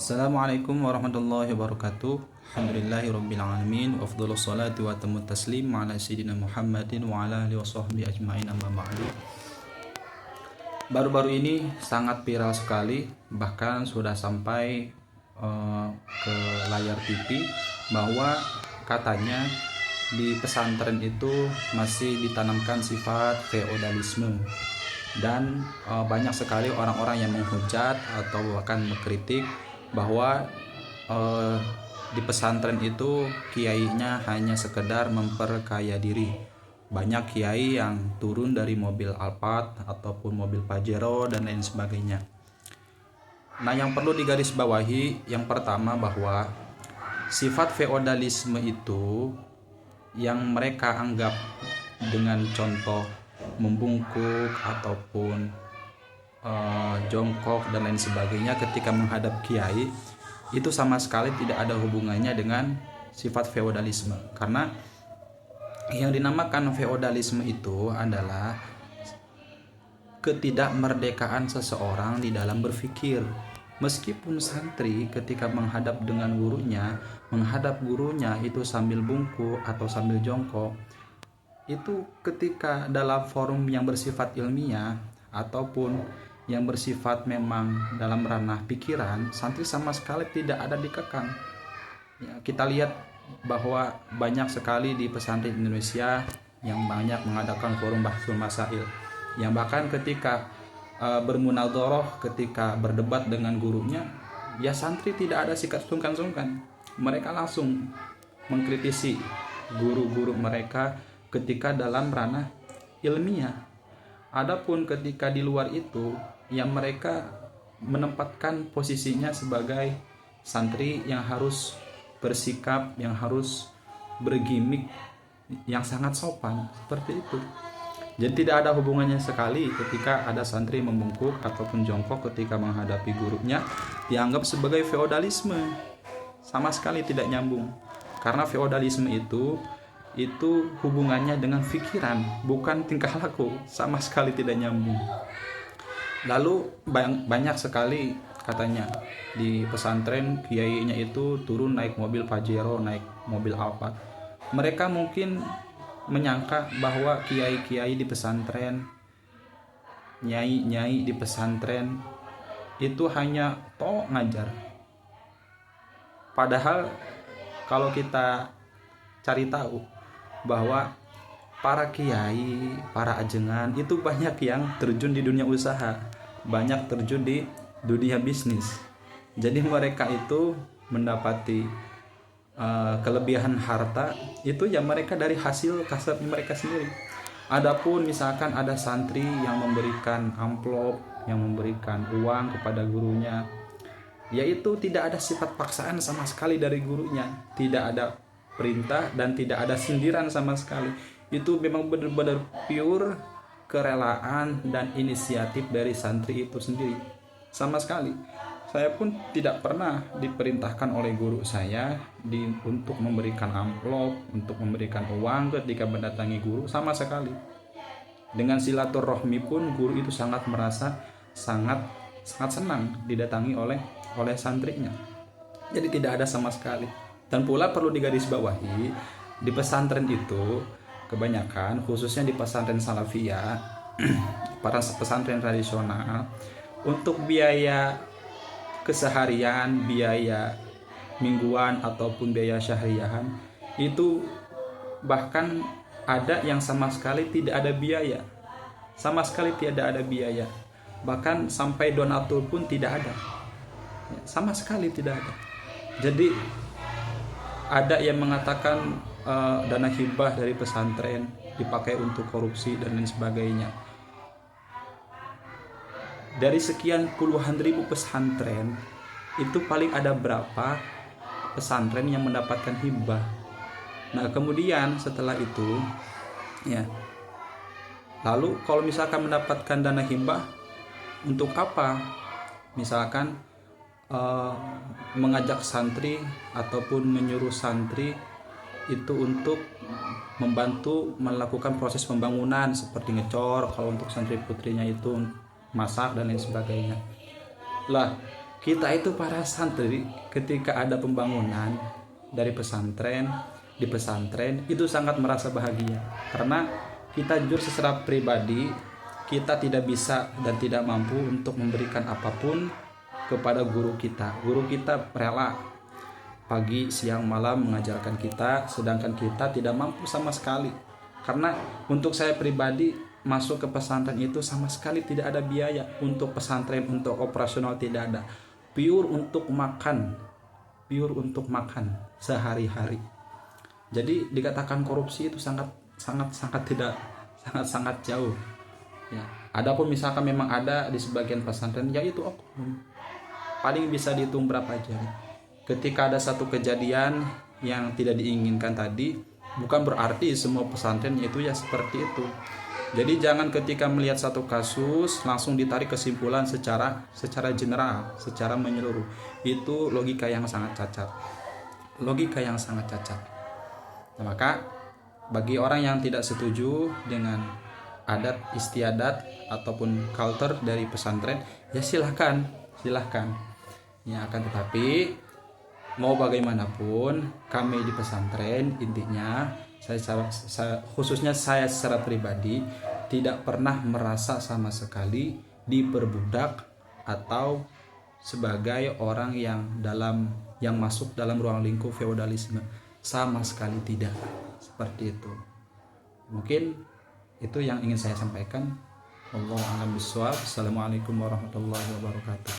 Assalamualaikum warahmatullahi wabarakatuh. Alhamdulillahirrabbilalamin. Wa afdhalus salati wa atamut taslim ala sayyidina Muhammadin wa ala alihi wa sahbihi ajma'in, amma ba'du. Baru-baru ini sangat viral sekali, bahkan sudah sampai ke layar TV bahwa katanya di pesantren itu masih ditanamkan sifat feodalisme, dan banyak sekali orang-orang yang menghujat atau bahkan mengkritik bahwa di pesantren itu kiainya hanya sekedar memperkaya diri. Banyak kiai yang turun dari mobil Alphard ataupun mobil Pajero dan lain sebagainya. Nah, yang perlu digarisbawahi yang pertama bahwa sifat feodalisme itu yang mereka anggap dengan contoh membungkuk ataupun jongkok dan lain sebagainya ketika menghadap kiai, itu sama sekali tidak ada hubungannya dengan sifat feodalisme. Karena yang dinamakan feodalisme itu adalah ketidakmerdekaan seseorang di dalam berpikir. Meskipun santri ketika menghadap gurunya itu sambil bungkuk atau sambil jongkok, itu ketika dalam forum yang bersifat ilmiah ataupun yang bersifat memang dalam ranah pikiran, santri sama sekali tidak ada dikekang. Ya, kita lihat bahwa banyak sekali di pesantren Indonesia yang banyak mengadakan forum bahsul masail, yang bahkan ketika bermunadharah, ketika berdebat dengan gurunya, ya santri tidak ada sikap sungkan-sungkan. Mereka langsung mengkritisi guru-guru mereka ketika dalam ranah ilmiah. Adapun ketika di luar itu, yang mereka menempatkan posisinya sebagai santri yang harus bersikap, yang harus bergimik, yang sangat sopan, seperti itu. Jadi tidak ada hubungannya sekali ketika ada santri membungkuk ataupun jongkok ketika menghadapi gurunya dianggap sebagai feodalisme. Sama sekali tidak nyambung. Karena feodalisme itu hubungannya dengan pikiran, bukan tingkah laku. Sama sekali tidak nyambung. Lalu banyak sekali katanya di pesantren kiainya itu turun naik mobil Pajero, naik mobil Alphard. Mereka mungkin menyangka bahwa kiai-kiai di pesantren, nyai-nyai di pesantren itu hanya ngajar. Padahal kalau kita cari tahu bahwa para kiai, para ajengan itu banyak yang terjun di dunia usaha, banyak terjun di dunia bisnis. Jadi mereka itu mendapati kelebihan harta itu ya mereka dari hasil kasar mereka sendiri. Adapun misalkan ada santri yang memberikan amplop, yang memberikan uang kepada gurunya, yaitu tidak ada sifat paksaan sama sekali dari gurunya, tidak ada perintah dan tidak ada sindiran sama sekali. Itu memang benar-benar pure kerelaan dan inisiatif dari santri itu sendiri. Sama sekali saya pun tidak pernah diperintahkan oleh guru saya untuk memberikan amplop, untuk memberikan uang ketika mendatangi guru, sama sekali. Dengan silaturahmi pun guru itu sangat merasa sangat senang didatangi oleh santrinya. Jadi tidak ada sama sekali. Dan pula perlu digarisbawahi, di pesantren itu kebanyakan, khususnya di pesantren Salafiyah, para pesantren tradisional, untuk biaya keseharian, biaya mingguan ataupun biaya syahriahan itu bahkan ada yang sama sekali tidak ada biaya. Sama sekali tidak ada biaya. Bahkan sampai donatur pun tidak ada. Sama sekali tidak ada. Jadi ada yang mengatakan dana hibah dari pesantren dipakai untuk korupsi dan lain sebagainya. Dari sekian puluhan ribu pesantren, itu paling ada berapa pesantren yang mendapatkan hibah. Nah, kemudian setelah itu ya, lalu kalau misalkan mendapatkan dana hibah untuk apa? Misalkan mengajak santri ataupun menyuruh santri itu untuk membantu melakukan proses pembangunan seperti ngecor, kalau untuk santri putrinya itu masak dan lain sebagainya. Lah, kita itu para santri ketika ada pembangunan dari pesantren di pesantren itu sangat merasa bahagia, karena kita jujur secara pribadi kita tidak bisa dan tidak mampu untuk memberikan apapun kepada guru kita. Guru kita rela pagi siang malam mengajarkan kita, sedangkan kita tidak mampu sama sekali. Karena untuk saya pribadi masuk ke pesantren itu sama sekali tidak ada biaya untuk pesantren, untuk operasional tidak ada, pure untuk makan sehari-hari. Jadi dikatakan korupsi itu sangat tidak, sangat jauh ya. Adapun misalkan memang ada di sebagian pesantren, yaitu oknum, paling bisa dihitung berapa jari. Ketika ada satu kejadian yang tidak diinginkan tadi, bukan berarti semua pesantren itu ya seperti itu. Jadi jangan ketika melihat satu kasus langsung ditarik kesimpulan secara general, secara menyeluruh. Itu logika yang sangat cacat. Nah, maka bagi orang yang tidak setuju dengan adat istiadat ataupun culture dari pesantren, ya silahkan. Ya, akan tetapi mau bagaimanapun kami di pesantren, intinya khususnya saya secara pribadi tidak pernah merasa sama sekali diperbudak atau sebagai orang yang masuk dalam ruang lingkup feodalisme, sama sekali tidak seperti itu. Mungkin itu yang ingin saya sampaikan. Wallahu a'lam bishawab. Assalamualaikum warahmatullahi wabarakatuh.